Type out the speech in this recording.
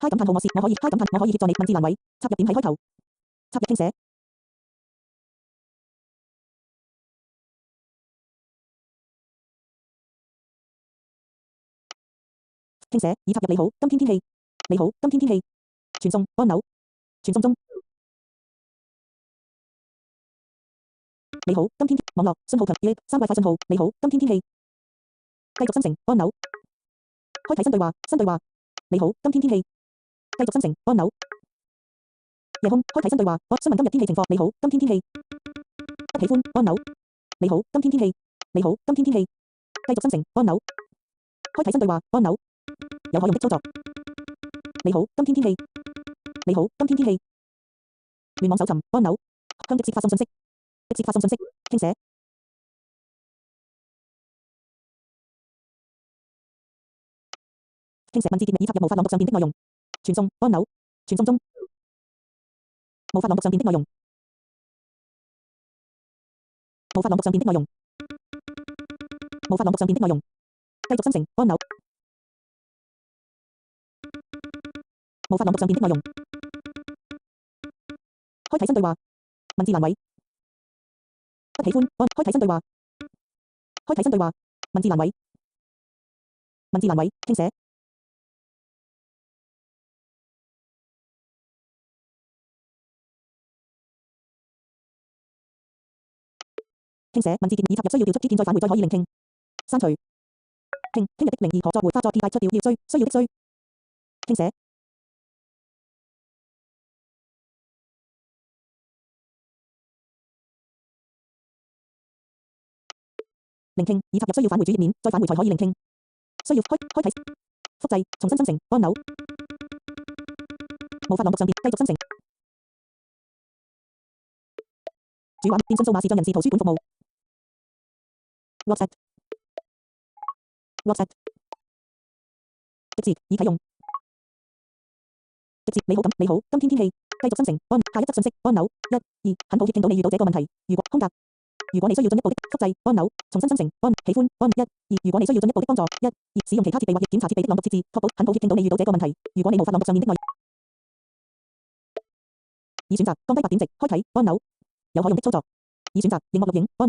嗨感嘆號我是我可以嗨感嘆我可以協助你文字欄位插入點喺開頭插入傾寫傾寫已插入你好今天天氣你好今天天氣傳送按鈕傳送中你好今天網絡信號強3 Wi-Fi 信號你好今天天氣繼續生成按鈕開啟新對話新對話你好今天天氣繼續生成按鈕夜空開啟新對話詢問今日天氣情況你好今天天氣不喜歡按鈕你好今天天氣你好今天天氣繼續生成按鈕開啟新對話按鈕有可用的操作你好今天天氣你好今天天氣聯網搜尋按鈕向直接發送信息直接發送信息傾寫傾寫文字鍵已插入無法朗讀上面的內容傳送按鈕傳送中無法朗讀上面的內容無法朗讀上面的內容無法朗讀上面的內容繼續生成按鈕無法朗讀上面的內容開啟新對話文字欄位不喜歡按開啟新對話開啟新對話文字欄位文字欄位傾寫傾寫文字鍵已插入需要調出 G 鍵再返回再可以聆聽刪除聽日的靈異可作回花作 T 帶出掉要需要的需傾寫聆聽已插入需要返回主頁面再返回才可以聆聽需要開啟複製重新生成按鈕無法朗讀上面繼續生成主畫電信數碼視像人士圖書館服務 WhatsApp 直接已啟用直接你好今天天氣繼續生成按下一則信息按鈕1 2很抱歉聽到你遇到這個問題如果空格如果你需要進一步的複製按鈕重新生成按喜歡按1 2如果你需要進一步的幫助1 2使用其他設備或檢查設備的朗讀設置確保很抱歉聽到你遇到這個問題如果你無法朗讀上面的內容已選擇降低白點值開啟按鈕有可用的操作已選擇螢幕錄影按鈕